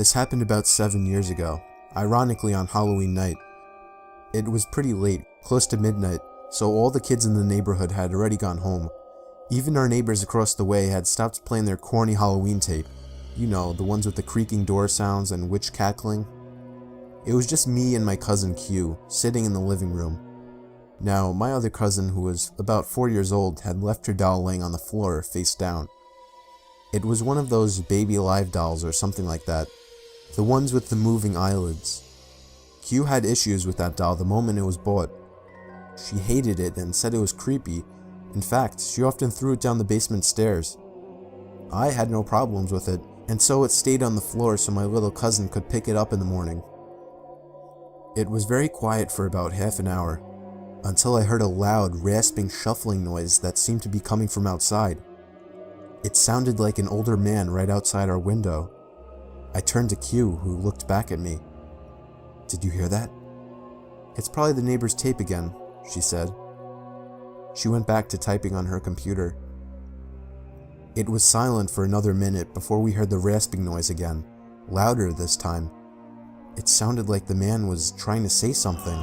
This happened about 7 years ago, ironically on Halloween night. It was pretty late, close to midnight, so all the kids in the neighborhood had already gone home. Even our neighbors across the way had stopped playing their corny Halloween tape. You know, the ones with the creaking door sounds and witch cackling. It was just me and my cousin Q, sitting in the living room. Now, my other cousin, who was about 4 years old, had left her doll laying on the floor, face down. It was one of those baby alive dolls or something like that. The ones with the moving eyelids. Q had issues with that doll the moment it was bought. She hated it and said it was creepy. In fact, she often threw it down the basement stairs. I had no problems with it, and so it stayed on the floor so my little cousin could pick it up in the morning. It was very quiet for about half an hour, until I heard a loud, rasping, shuffling noise that seemed to be coming from outside. It sounded like an older man right outside our window. I turned to Q, who looked back at me. "Did you hear that?" "It's probably the neighbor's tape again," she said. She went back to typing on her computer. It was silent for another minute before we heard the rasping noise again, louder this time. It sounded like the man was trying to say something.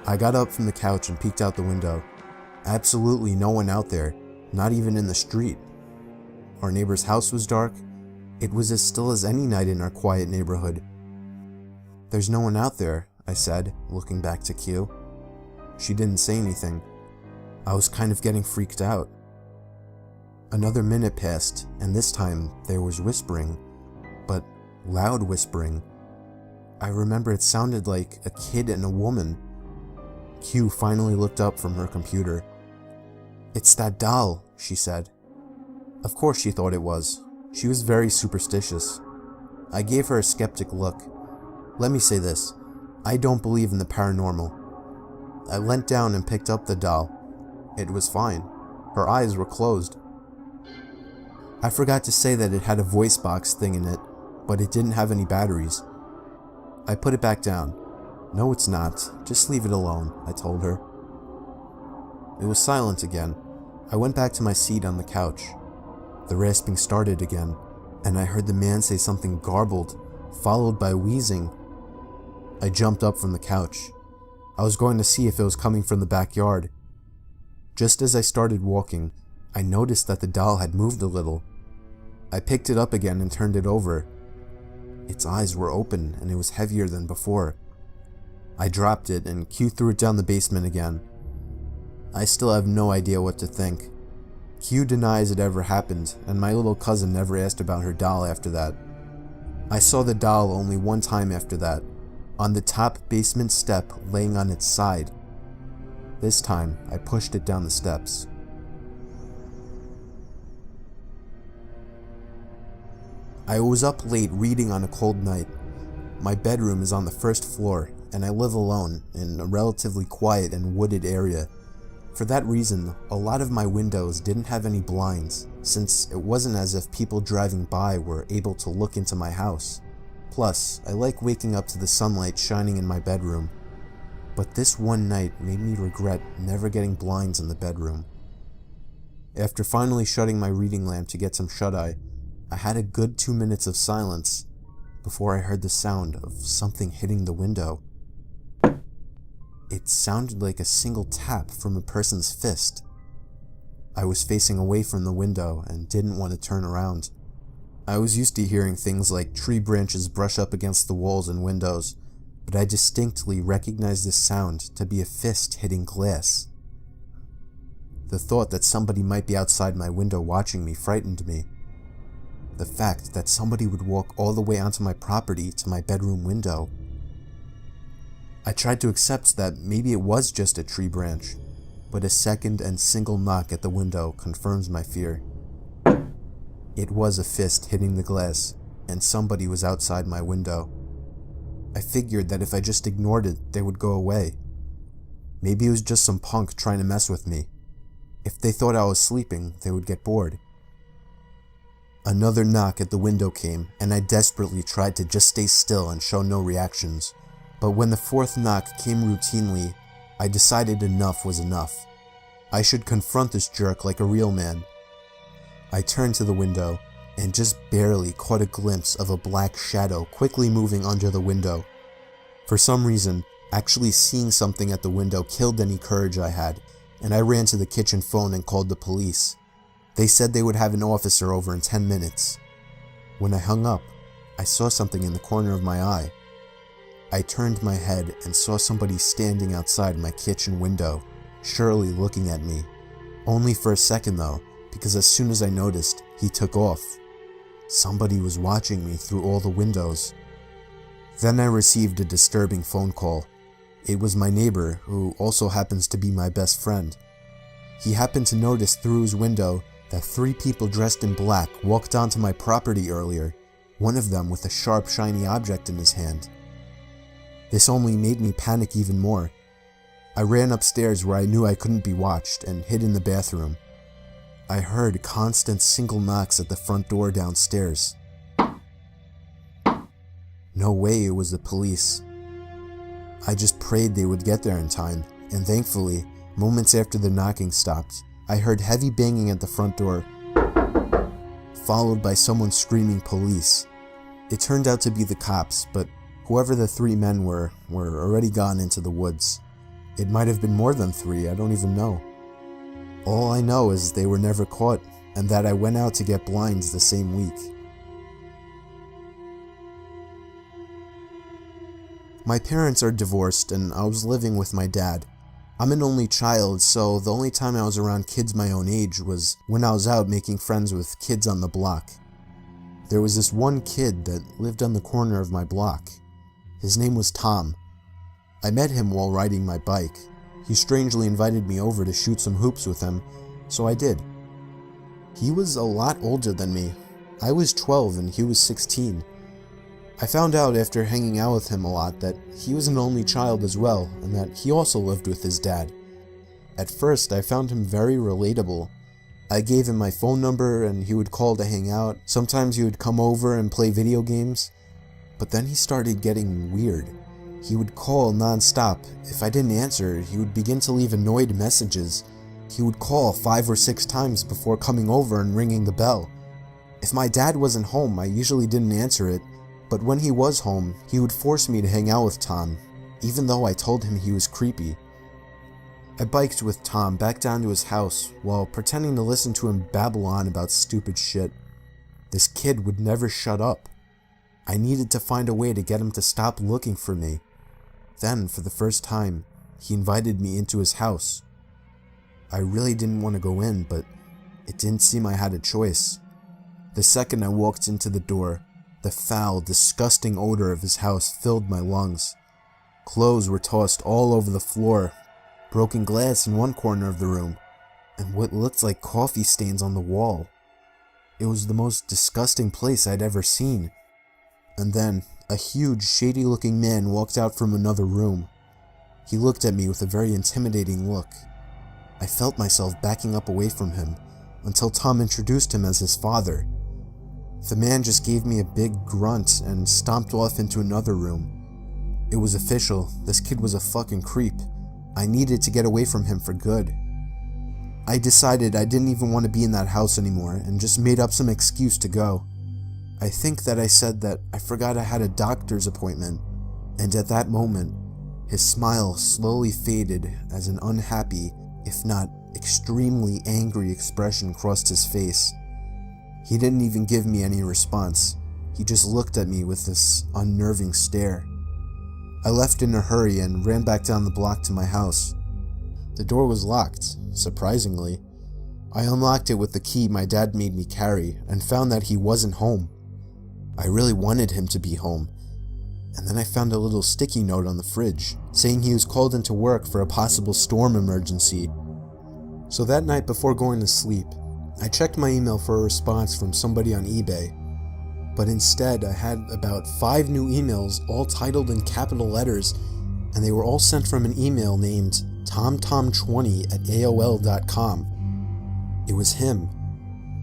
I got up from the couch and peeked out the window. Absolutely no one out there, not even in the street. Our neighbor's house was dark. It was as still as any night in our quiet neighborhood. "There's no one out there," I said, looking back to Q. She didn't say anything. I was kind of getting freaked out. Another minute passed, and this time there was whispering, but loud whispering. I remember it sounded like a kid and a woman. Q finally looked up from her computer. "It's that doll," she said. Of course she thought it was. She was very superstitious. I gave her a skeptic look. Let me say this, I don't believe in the paranormal. I leant down and picked up the doll. It was fine. Her eyes were closed. I forgot to say that it had a voice box thing in it, but it didn't have any batteries. I put it back down. "No, it's not. Just leave it alone," I told her. It was silent again. I went back to my seat on the couch. The rasping started again, and I heard the man say something garbled, followed by wheezing. I jumped up from the couch. I was going to see if it was coming from the backyard. Just as I started walking, I noticed that the doll had moved a little. I picked it up again and turned it over. Its eyes were open, and it was heavier than before. I dropped it, and Q threw it down the basement again. I still have no idea what to think. Q denies it ever happened, and my little cousin never asked about her doll after that. I saw the doll only one time after that, on the top basement step laying on its side. This time, I pushed it down the steps. I was up late reading on a cold night. My bedroom is on the first floor, and I live alone in a relatively quiet and wooded area. For that reason, a lot of my windows didn't have any blinds, since it wasn't as if people driving by were able to look into my house. Plus, I like waking up to the sunlight shining in my bedroom. But this one night made me regret never getting blinds in the bedroom. After finally shutting my reading lamp to get some shut-eye, I had a good 2 minutes of silence before I heard the sound of something hitting the window. It sounded like a single tap from a person's fist. I was facing away from the window and didn't want to turn around. I was used to hearing things like tree branches brush up against the walls and windows, but I distinctly recognized this sound to be a fist hitting glass. The thought that somebody might be outside my window watching me frightened me. The fact that somebody would walk all the way onto my property to my bedroom window. I tried to accept that maybe it was just a tree branch, but a second and single knock at the window confirms my fear. It was a fist hitting the glass, and somebody was outside my window. I figured that if I just ignored it, they would go away. Maybe it was just some punk trying to mess with me. If they thought I was sleeping, they would get bored. Another knock at the window came, and I desperately tried to just stay still and show no reactions. But when the fourth knock came routinely, I decided enough was enough. I should confront this jerk like a real man. I turned to the window, and just barely caught a glimpse of a black shadow quickly moving under the window. For some reason, actually seeing something at the window killed any courage I had, and I ran to the kitchen phone and called the police. They said they would have an officer over in 10 minutes. When I hung up, I saw something in the corner of my eye. I turned my head and saw somebody standing outside my kitchen window, surely looking at me. Only for a second though, because as soon as I noticed, he took off. Somebody was watching me through all the windows. Then I received a disturbing phone call. It was my neighbor, who also happens to be my best friend. He happened to notice through his window that 3 people dressed in black walked onto my property earlier, one of them with a sharp, shiny object in his hand. This only made me panic even more. I ran upstairs where I knew I couldn't be watched and hid in the bathroom. I heard constant single knocks at the front door downstairs. No way it was the police. I just prayed they would get there in time, and thankfully, moments after the knocking stopped, I heard heavy banging at the front door, followed by someone screaming police. It turned out to be the cops, but whoever the 3 men were already gone into the woods. It might have been more than 3, I don't even know. All I know is they were never caught, and that I went out to get blinds the same week. My parents are divorced and I was living with my dad. I'm an only child, so the only time I was around kids my own age was when I was out making friends with kids on the block. There was this one kid that lived on the corner of my block. His name was Tom. I met him while riding my bike. He strangely invited me over to shoot some hoops with him, so I did. He was a lot older than me. I was 12 and he was 16. I found out after hanging out with him a lot that he was an only child as well, and that he also lived with his dad. At first, I found him very relatable. I gave him my phone number and he would call to hang out. Sometimes he would come over and play video games. But then he started getting weird. He would call non-stop. If I didn't answer, he would begin to leave annoyed messages. He would call 5 or 6 times before coming over and ringing the bell. If my dad wasn't home, I usually didn't answer it. But when he was home, he would force me to hang out with Tom, even though I told him he was creepy. I biked with Tom back down to his house while pretending to listen to him babble on about stupid shit. This kid would never shut up. I needed to find a way to get him to stop looking for me. Then, for the first time, he invited me into his house. I really didn't want to go in, but it didn't seem I had a choice. The second I walked into the door, the foul, disgusting odor of his house filled my lungs. Clothes were tossed all over the floor, broken glass in one corner of the room, and what looked like coffee stains on the wall. It was the most disgusting place I'd ever seen. And then, a huge, shady-looking man walked out from another room. He looked at me with a very intimidating look. I felt myself backing up away from him, until Tom introduced him as his father. The man just gave me a big grunt and stomped off into another room. It was official, this kid was a fucking creep. I needed to get away from him for good. I decided I didn't even want to be in that house anymore and just made up some excuse to go. I think that I said that I forgot I had a doctor's appointment, and at that moment, his smile slowly faded as an unhappy, if not extremely angry expression crossed his face. He didn't even give me any response. He just looked at me with this unnerving stare. I left in a hurry and ran back down the block to my house. The door was locked, surprisingly. I unlocked it with the key my dad made me carry and found that he wasn't home. I really wanted him to be home. And then I found a little sticky note on the fridge saying he was called into work for a possible storm emergency. So that night before going to sleep, I checked my email for a response from somebody on eBay, but instead I had about 5 new emails all titled in capital letters, and they were all sent from an email named tomtom20@aol.com. It was him.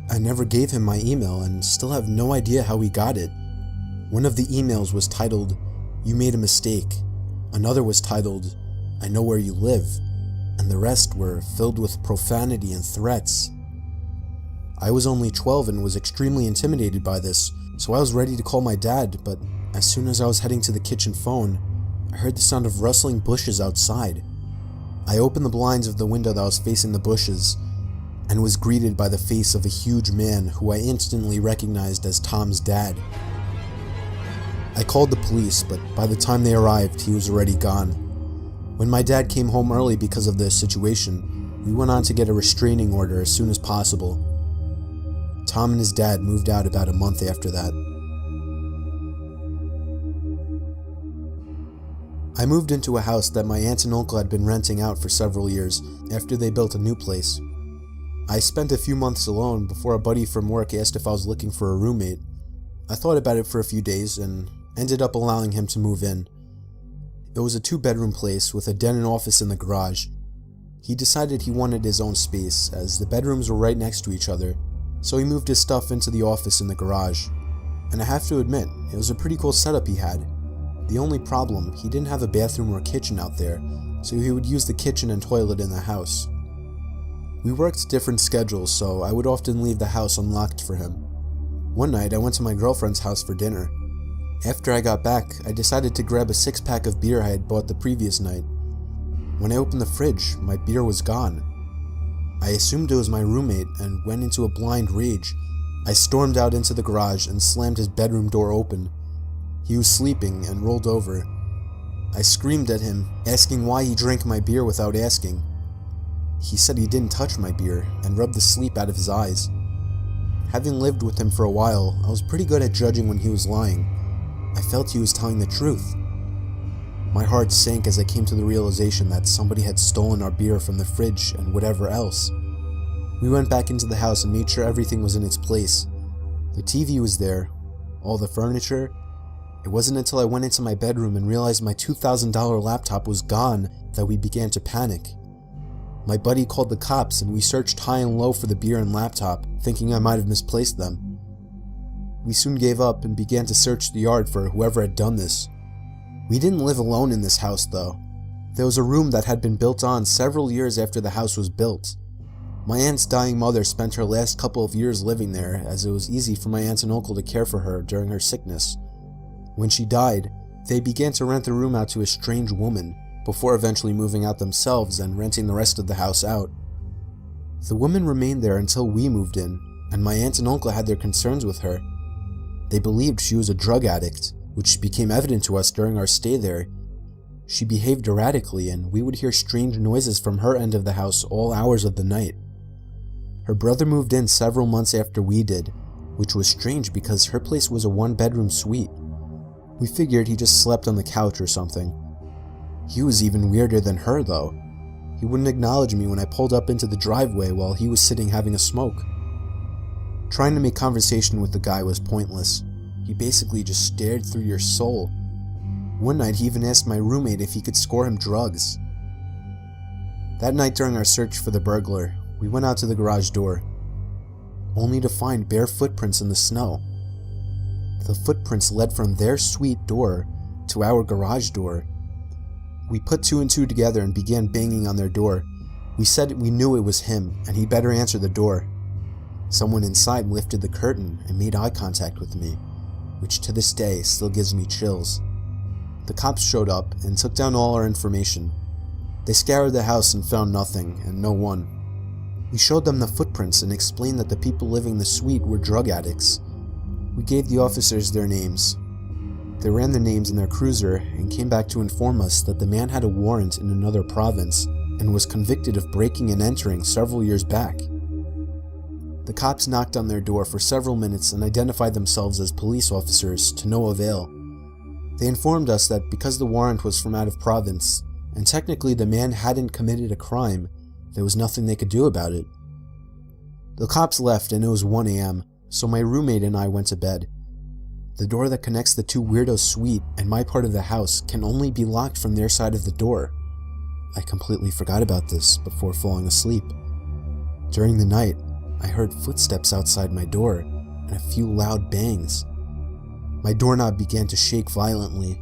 I never gave him my email and still have no idea how he got it. One of the emails was titled, "You made a mistake." Another was titled, "I know where you live," and the rest were filled with profanity and threats. I was only 12 and was extremely intimidated by this, so I was ready to call my dad, but as soon as I was heading to the kitchen phone, I heard the sound of rustling bushes outside. I opened the blinds of the window that was facing the bushes, and was greeted by the face of a huge man who I instantly recognized as Tom's dad. I called the police, but by the time they arrived, he was already gone. When my dad came home early because of this situation, we went on to get a restraining order as soon as possible. Tom and his dad moved out about a month after that. I moved into a house that my aunt and uncle had been renting out for several years after they built a new place. I spent a few months alone before a buddy from work asked if I was looking for a roommate. I thought about it for a few days and ended up allowing him to move in. It was a 2-bedroom place with a den and office in the garage. He decided he wanted his own space as the bedrooms were right next to each other, so he moved his stuff into the office in the garage. And I have to admit, it was a pretty cool setup he had. The only problem, he didn't have a bathroom or kitchen out there, so he would use the kitchen and toilet in the house. We worked different schedules, so I would often leave the house unlocked for him. One night, I went to my girlfriend's house for dinner. After I got back, I decided to grab a 6-pack of beer I had bought the previous night. When I opened the fridge, my beer was gone. I assumed it was my roommate and went into a blind rage. I stormed out into the garage and slammed his bedroom door open. He was sleeping and rolled over. I screamed at him, asking why he drank my beer without asking. He said he didn't touch my beer and rubbed the sleep out of his eyes. Having lived with him for a while, I was pretty good at judging when he was lying. I felt he was telling the truth. My heart sank as I came to the realization that somebody had stolen our beer from the fridge and whatever else. We went back into the house and made sure everything was in its place. The TV was there, all the furniture. It wasn't until I went into my bedroom and realized my $2,000 laptop was gone that we began to panic. My buddy called the cops and we searched high and low for the beer and laptop, thinking I might have misplaced them. We soon gave up and began to search the yard for whoever had done this. We didn't live alone in this house though. There was a room that had been built on several years after the house was built. My aunt's dying mother spent her last couple of years living there, as it was easy for my aunt and uncle to care for her during her sickness. When she died, they began to rent the room out to a strange woman, before eventually moving out themselves and renting the rest of the house out. The woman remained there until we moved in, and my aunt and uncle had their concerns with her. They believed she was a drug addict, which became evident to us during our stay there. She behaved erratically, and we would hear strange noises from her end of the house all hours of the night. Her brother moved in several months after we did, which was strange because her place was a 1-bedroom suite. We figured he just slept on the couch or something. He was even weirder than her though. He wouldn't acknowledge me when I pulled up into the driveway while he was sitting having a smoke. Trying to make conversation with the guy was pointless. He basically just stared through your soul. One night he even asked my roommate if he could score him drugs. That night during our search for the burglar, we went out to the garage door, only to find bare footprints in the snow. The footprints led from their suite door to our garage door. We put 2 and 2 together and began banging on their door. We said we knew it was him and he'd better answer the door. Someone inside lifted the curtain and made eye contact with me, which to this day still gives me chills. The cops showed up and took down all our information. They scoured the house and found nothing and no one. We showed them the footprints and explained that the people living in the suite were drug addicts. We gave the officers their names. They ran their names in their cruiser and came back to inform us that the man had a warrant in another province and was convicted of breaking and entering several years back. The cops knocked on their door for several minutes and identified themselves as police officers to no avail. They informed us that because the warrant was from out of province, and technically the man hadn't committed a crime, there was nothing they could do about it. The cops left and it was 1 a.m., so my roommate and I went to bed. The door that connects the 2 weirdos' suite and my part of the house can only be locked from their side of the door. I completely forgot about this before falling asleep. During the night, I heard footsteps outside my door and a few loud bangs. My doorknob began to shake violently.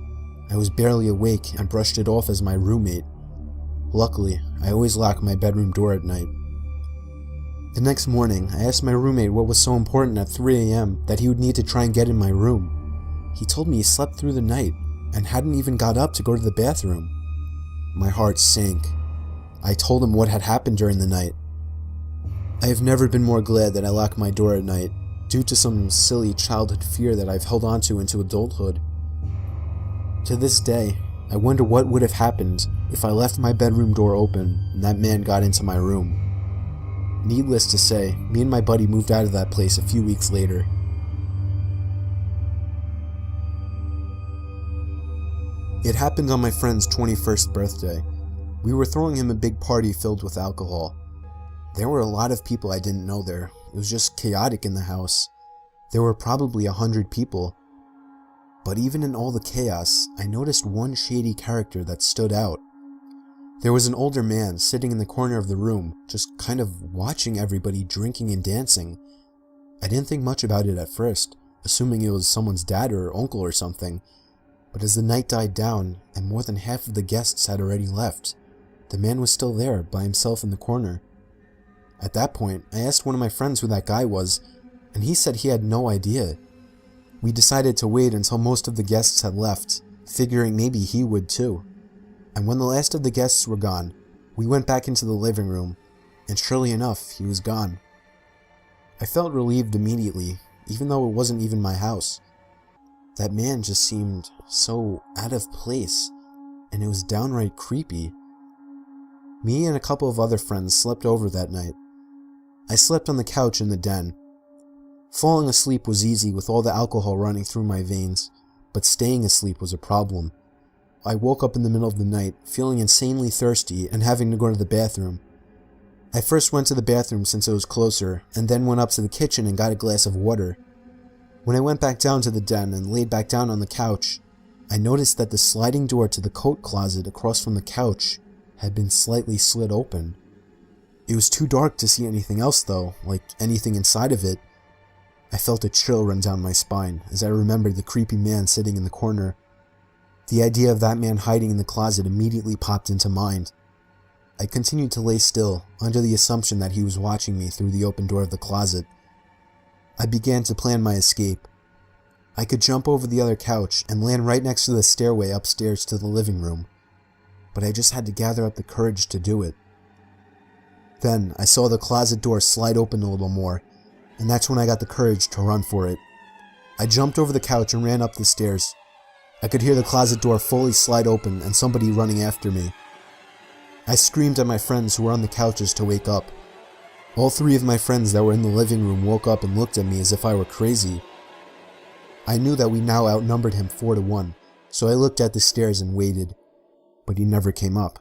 I was barely awake and brushed it off as my roommate. Luckily, I always lock my bedroom door at night. The next morning, I asked my roommate what was so important at 3 a.m. that he would need to try and get in my room. He told me he slept through the night and hadn't even got up to go to the bathroom. My heart sank. I told him what had happened during the night. I have never been more glad that I locked my door at night, due to some silly childhood fear that I've held onto into adulthood. To this day, I wonder what would have happened if I left my bedroom door open and that man got into my room. Needless to say, me and my buddy moved out of that place a few weeks later. It happened on my friend's 21st birthday. We were throwing him a big party filled with alcohol. There were a lot of people I didn't know there. It was just chaotic in the house. There were probably 100 people. But even in all the chaos, I noticed one shady character that stood out. There was an older man sitting in the corner of the room, just kind of watching everybody drinking and dancing. I didn't think much about it at first, assuming it was someone's dad or uncle or something. But as the night died down, and more than half of the guests had already left, the man was still there by himself in the corner. At that point, I asked one of my friends who that guy was, and he said he had no idea. We decided to wait until most of the guests had left, figuring maybe he would too. And when the last of the guests were gone, we went back into the living room, and surely enough, he was gone. I felt relieved immediately, even though it wasn't even my house. That man just seemed so out of place, and it was downright creepy. Me and a couple of other friends slept over that night. I slept on the couch in the den. Falling asleep was easy with all the alcohol running through my veins, but staying asleep was a problem. I woke up in the middle of the night, feeling insanely thirsty and having to go to the bathroom. I first went to the bathroom since it was closer, and then went up to the kitchen and got a glass of water. When I went back down to the den and laid back down on the couch, I noticed that the sliding door to the coat closet across from the couch had been slightly slid open. It was too dark to see anything else though, like anything inside of it. I felt a chill run down my spine as I remembered the creepy man sitting in the corner. The idea of that man hiding in the closet immediately popped into mind. I continued to lay still, under the assumption that he was watching me through the open door of the closet. I began to plan my escape. I could jump over the other couch and land right next to the stairway upstairs to the living room, but I just had to gather up the courage to do it. Then I saw the closet door slide open a little more, and that's when I got the courage to run for it. I jumped over the couch and ran up the stairs. I could hear the closet door fully slide open and somebody running after me. I screamed at my friends who were on the couches to wake up. All three of my friends that were in the living room woke up and looked at me as if I were crazy. I knew that we now outnumbered him 4-1, so I looked at the stairs and waited, but he never came up.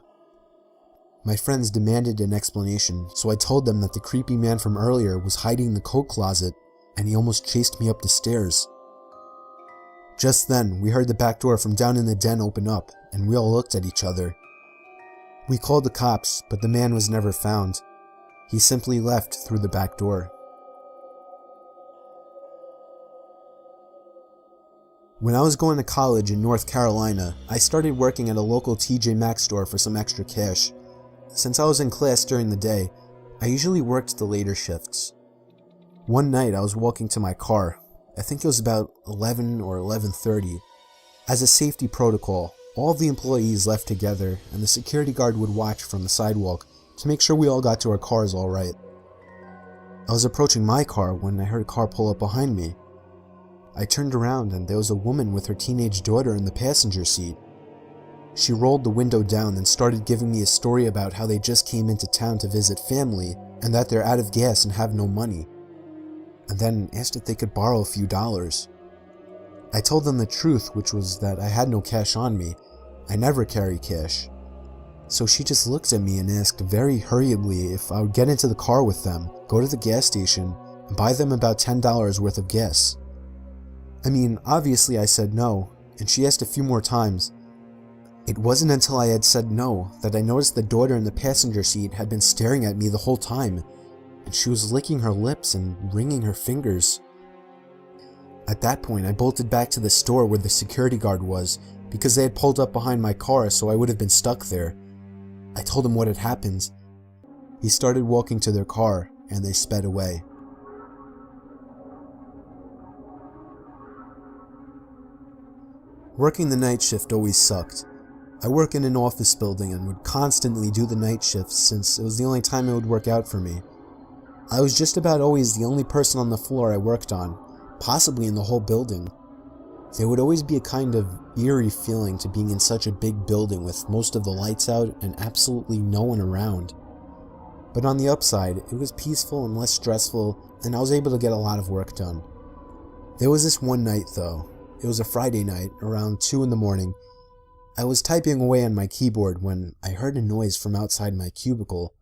My friends demanded an explanation, so I told them that the creepy man from earlier was hiding in the coat closet, and he almost chased me up the stairs. Just then, we heard the back door from down in the den open up, and we all looked at each other. We called the cops, but the man was never found. He simply left through the back door. When I was going to college in North Carolina, I started working at a local TJ Maxx store for some extra cash. Since I was in class during the day, I usually worked the later shifts. One night I was walking to my car. I think it was about 11 or 11:30. As a safety protocol, all of the employees left together and the security guard would watch from the sidewalk to make sure we all got to our cars all right. I was approaching my car when I heard a car pull up behind me. I turned around and there was a woman with her teenage daughter in the passenger seat. She rolled the window down and started giving me a story about how they just came into town to visit family and that they're out of gas and have no money, and then asked if they could borrow a few dollars. I told them the truth, which was that I had no cash on me. I never carry cash. So she just looked at me and asked very hurriedly if I would get into the car with them, go to the gas station, and buy them about $10 worth of gas. I mean, obviously I said no, and she asked a few more times. It wasn't until I had said no that I noticed the daughter in the passenger seat had been staring at me the whole time, and she was licking her lips and wringing her fingers. At that point, I bolted back to the store where the security guard was, because they had pulled up behind my car, so I would have been stuck there. I told him what had happened. He started walking to their car, and they sped away. Working the night shift always sucked. I work in an office building and would constantly do the night shifts since it was the only time it would work out for me. I was just about always the only person on the floor I worked on, possibly in the whole building. There would always be a kind of eerie feeling to being in such a big building with most of the lights out and absolutely no one around. But on the upside, it was peaceful and less stressful, and I was able to get a lot of work done. There was this one night though. It was a Friday night, around 2 in the morning. I was typing away on my keyboard when I heard a noise from outside my cubicle.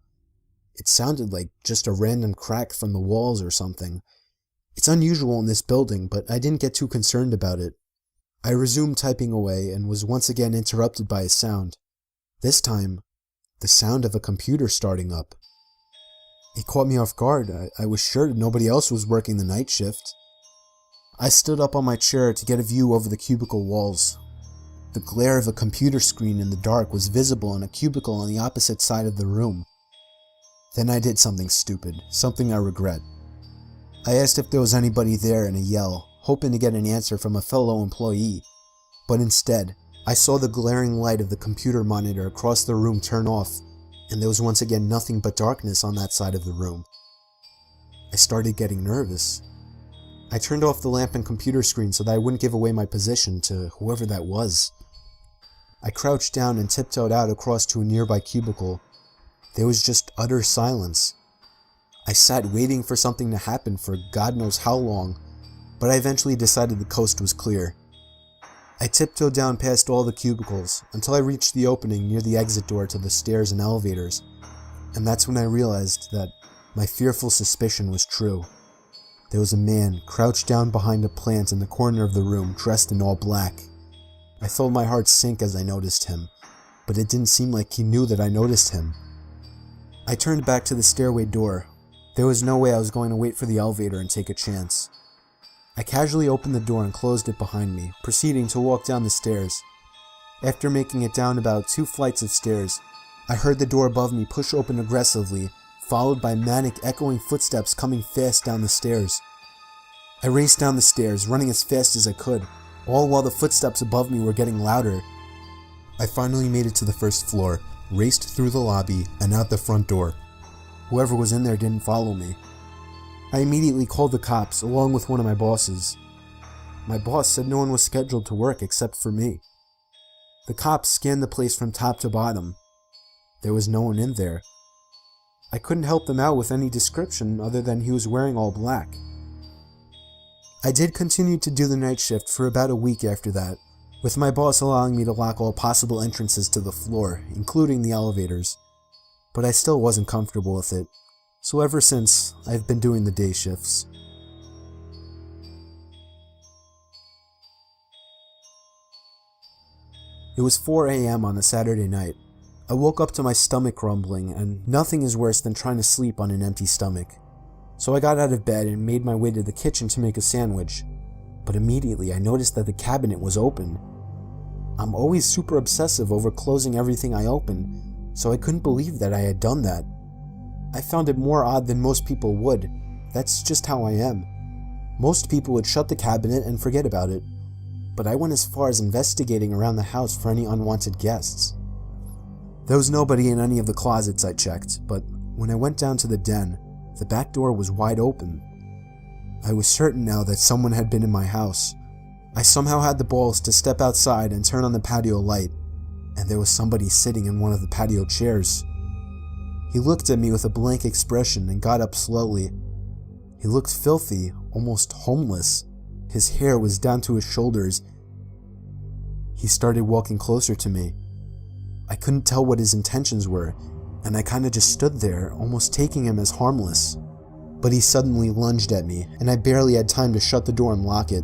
It sounded like just a random crack from the walls or something. It's unusual in this building, but I didn't get too concerned about it. I resumed typing away and was once again interrupted by a sound. This time, the sound of a computer starting up. It caught me off guard. I was sure nobody else was working the night shift. I stood up on my chair to get a view over the cubicle walls. The glare of a computer screen in the dark was visible in a cubicle on the opposite side of the room. Then I did something stupid, something I regret. I asked if there was anybody there in a yell, hoping to get an answer from a fellow employee. But instead, I saw the glaring light of the computer monitor across the room turn off, and there was once again nothing but darkness on that side of the room. I started getting nervous. I turned off the lamp and computer screen so that I wouldn't give away my position to whoever that was. I crouched down and tiptoed out across to a nearby cubicle. There was just utter silence. I sat waiting for something to happen for God knows how long, but I eventually decided the coast was clear. I tiptoed down past all the cubicles until I reached the opening near the exit door to the stairs and elevators, and that's when I realized that my fearful suspicion was true. There was a man crouched down behind a plant in the corner of the room, dressed in all black. I felt my heart sink as I noticed him, but it didn't seem like he knew that I noticed him. I turned back to the stairway door. There was no way I was going to wait for the elevator and take a chance. I casually opened the door and closed it behind me, proceeding to walk down the stairs. After making it down about 2 flights of stairs, I heard the door above me push open aggressively, followed by manic echoing footsteps coming fast down the stairs. I raced down the stairs, running as fast as I could, all while the footsteps above me were getting louder. I finally made it to the first floor, raced through the lobby, and out the front door. Whoever was in there didn't follow me. I immediately called the cops, along with one of my bosses. My boss said no one was scheduled to work except for me. The cops scanned the place from top to bottom. There was no one in there. I couldn't help them out with any description other than he was wearing all black. I did continue to do the night shift for about a week after that, with my boss allowing me to lock all possible entrances to the floor, including the elevators. But I still wasn't comfortable with it, so ever since, I've been doing the day shifts. It was 4 a.m. on a Saturday night. I woke up to my stomach rumbling, and nothing is worse than trying to sleep on an empty stomach. So I got out of bed and made my way to the kitchen to make a sandwich. But immediately I noticed that the cabinet was open. I'm always super obsessive over closing everything I open, so I couldn't believe that I had done that. I found it more odd than most people would. That's just how I am. Most people would shut the cabinet and forget about it, but I went as far as investigating around the house for any unwanted guests. There was nobody in any of the closets I checked, but when I went down to the den, the back door was wide open. I was certain now that someone had been in my house. I somehow had the balls to step outside and turn on the patio light, and there was somebody sitting in one of the patio chairs. He looked at me with a blank expression and got up slowly. He looked filthy, almost homeless. His hair was down to his shoulders. He started walking closer to me. I couldn't tell what his intentions were, and I kinda just stood there, almost taking him as harmless. But he suddenly lunged at me, and I barely had time to shut the door and lock it.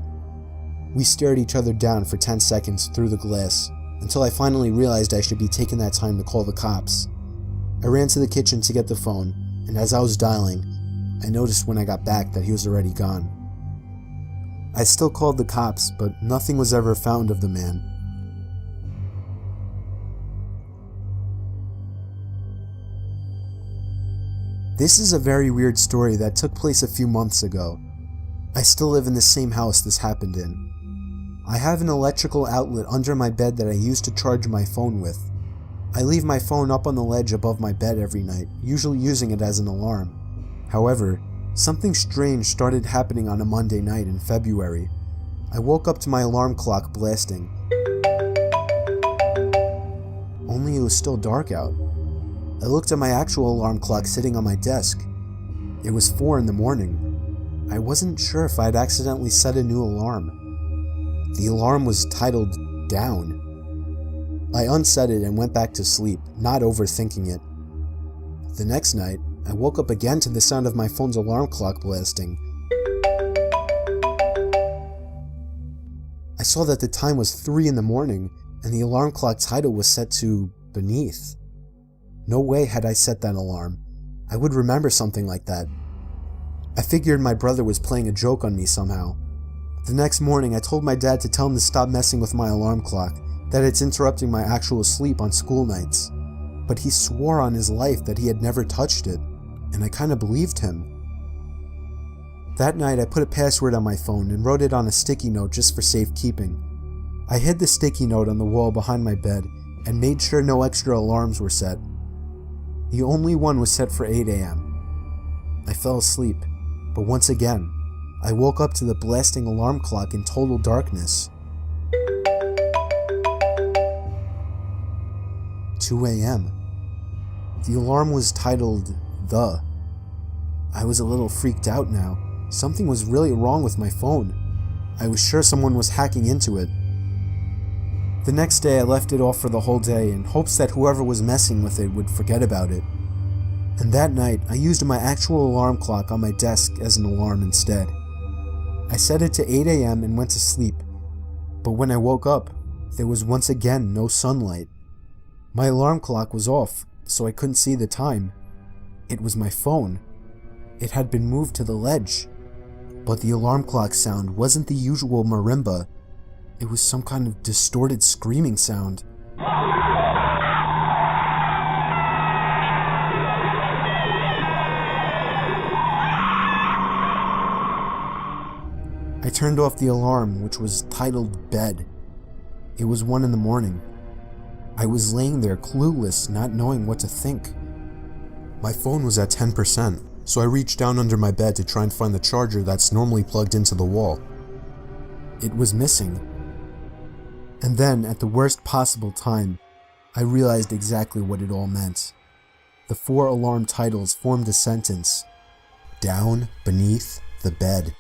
We stared each other down for 10 seconds through the glass, until I finally realized I should be taking that time to call the cops. I ran to the kitchen to get the phone, and as I was dialing, I noticed when I got back that he was already gone. I still called the cops, but nothing was ever found of the man. This is a very weird story that took place a few months ago. I still live in the same house this happened in. I have an electrical outlet under my bed that I use to charge my phone with. I leave my phone up on the ledge above my bed every night, usually using it as an alarm. However, something strange started happening on a Monday night in February. I woke up to my alarm clock blasting. Only it was still dark out. I looked at my actual alarm clock sitting on my desk. It was 4 in the morning. I wasn't sure if I'd accidentally set a new alarm. The alarm was titled Down. I unset it and went back to sleep, not overthinking it. The next night, I woke up again to the sound of my phone's alarm clock blasting. I saw that the time was 3 in the morning, and the alarm clock title was set to Beneath. No way had I set that alarm. I would remember something like that. I figured my brother was playing a joke on me somehow. The next morning, I told my dad to tell him to stop messing with my alarm clock, that it's interrupting my actual sleep on school nights. But he swore on his life that he had never touched it, and I kinda believed him. That night, I put a password on my phone and wrote it on a sticky note just for safekeeping. I hid the sticky note on the wall behind my bed and made sure no extra alarms were set. The only one was set for 8 a.m. I fell asleep, but once again, I woke up to the blasting alarm clock in total darkness. 2 a.m. The alarm was titled The. I was a little freaked out now. Something was really wrong with my phone. I was sure someone was hacking into it. The next day I left it off for the whole day in hopes that whoever was messing with it would forget about it. And that night I used my actual alarm clock on my desk as an alarm instead. I set it to 8 a.m. and went to sleep, but when I woke up, there was once again no sunlight. My alarm clock was off, so I couldn't see the time. It was my phone. It had been moved to the ledge, but the alarm clock sound wasn't the usual marimba. It was some kind of distorted screaming sound. I turned off the alarm, which was titled Bed. It was 1 in the morning. I was laying there clueless, not knowing what to think. My phone was at 10%, so I reached down under my bed to try and find the charger that's normally plugged into the wall. It was missing. And then, at the worst possible time, I realized exactly what it all meant. The 4 alarm titles formed a sentence. Down beneath the bed.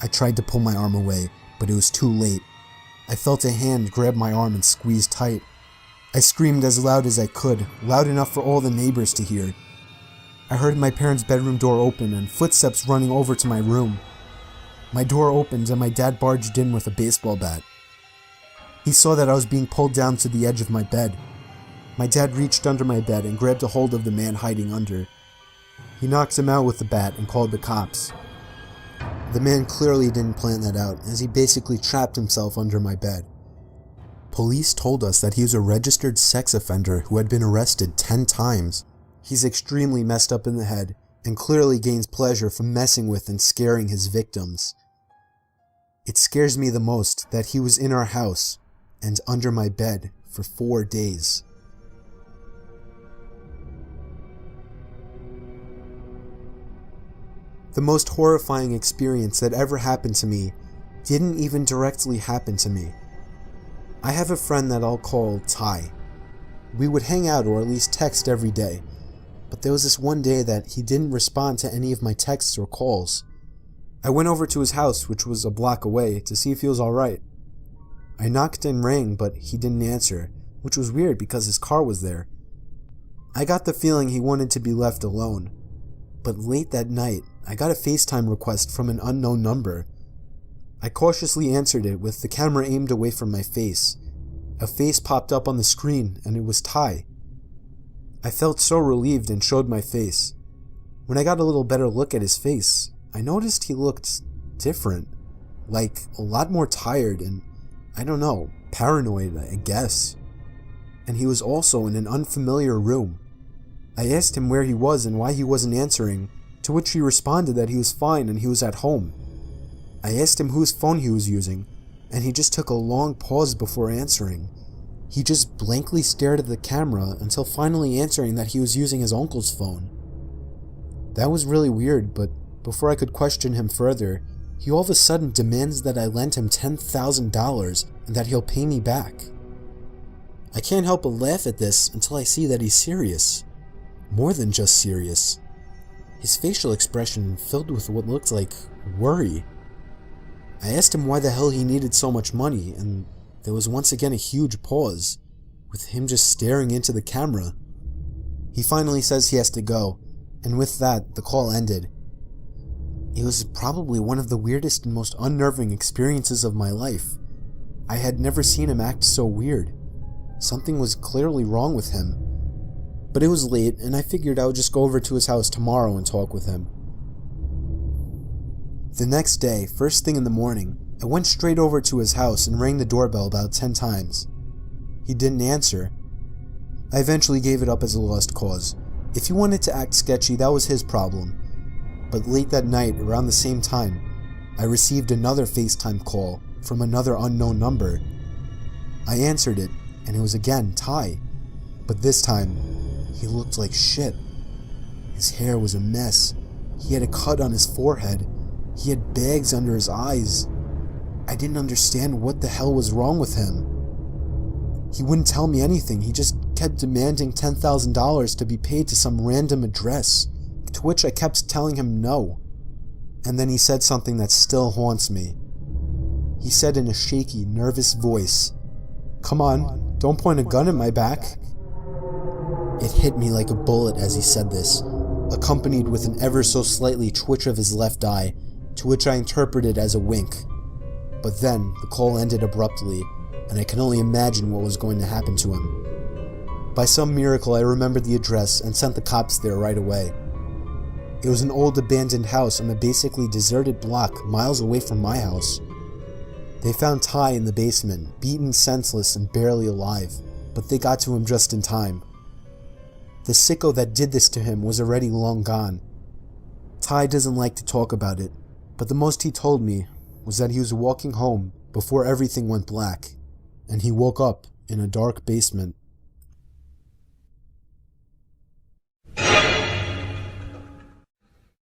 I tried to pull my arm away, but it was too late. I felt a hand grab my arm and squeeze tight. I screamed as loud as I could, loud enough for all the neighbors to hear. I heard my parents' bedroom door open and footsteps running over to my room. My door opened and my dad barged in with a baseball bat. He saw that I was being pulled down to the edge of my bed. My dad reached under my bed and grabbed a hold of the man hiding under. He knocked him out with the bat and called the cops. The man clearly didn't plan that out, as he basically trapped himself under my bed. Police told us that he was a registered sex offender who had been arrested 10 times. He's extremely messed up in the head, and clearly gains pleasure from messing with and scaring his victims. It scares me the most that he was in our house and under my bed for 4 days. The most horrifying experience that ever happened to me didn't even directly happen to me. I have a friend that I'll call Ty. We would hang out or at least text every day, but there was this one day that he didn't respond to any of my texts or calls. I went over to his house, which was a block away, to see if he was alright. I knocked and rang, but he didn't answer, which was weird because his car was there. I got the feeling he wanted to be left alone. But late that night, I got a FaceTime request from an unknown number. I cautiously answered it with the camera aimed away from my face. A face popped up on the screen, and it was Ty. I felt so relieved and showed my face. When I got a little better look at his face, I noticed he looked different. Like, a lot more tired and, I don't know, paranoid, I guess. And he was also in an unfamiliar room. I asked him where he was and why he wasn't answering, to which he responded that he was fine and he was at home. I asked him whose phone he was using, and he just took a long pause before answering. He just blankly stared at the camera until finally answering that he was using his uncle's phone. That was really weird, but before I could question him further, he all of a sudden demands that I lend him $10,000 and that he'll pay me back. I can't help but laugh at this until I see that he's serious. More than just serious. His facial expression filled with what looked like worry. I asked him why the hell he needed so much money, and there was once again a huge pause, with him just staring into the camera. He finally says he has to go, and with that, the call ended. It was probably one of the weirdest and most unnerving experiences of my life. I had never seen him act so weird. Something was clearly wrong with him. But it was late, and I figured I would just go over to his house tomorrow and talk with him. The next day, first thing in the morning, I went straight over to his house and rang the doorbell about 10 times. He didn't answer. I eventually gave it up as a lost cause. If he wanted to act sketchy, that was his problem. But late that night, around the same time, I received another FaceTime call from another unknown number. I answered it, and it was again Ty. But this time, he looked like shit. His hair was a mess. He had a cut on his forehead. He had bags under his eyes. I didn't understand what the hell was wrong with him. He wouldn't tell me anything. He just kept demanding $10,000 to be paid to some random address, to which I kept telling him no. And then he said something that still haunts me. He said in a shaky, nervous voice, "Come on, don't point a gun at my back." It hit me like a bullet as he said this, accompanied with an ever so slightly twitch of his left eye, to which I interpreted as a wink. But then the call ended abruptly, and I can only imagine what was going to happen to him. By some miracle, I remembered the address and sent the cops there right away. It was an old abandoned house on a basically deserted block miles away from my house. They found Ty in the basement, beaten senseless and barely alive, but they got to him just in time. The sicko that did this to him was already long gone. Ty doesn't like to talk about it, but the most he told me was that he was walking home before everything went black, and he woke up in a dark basement.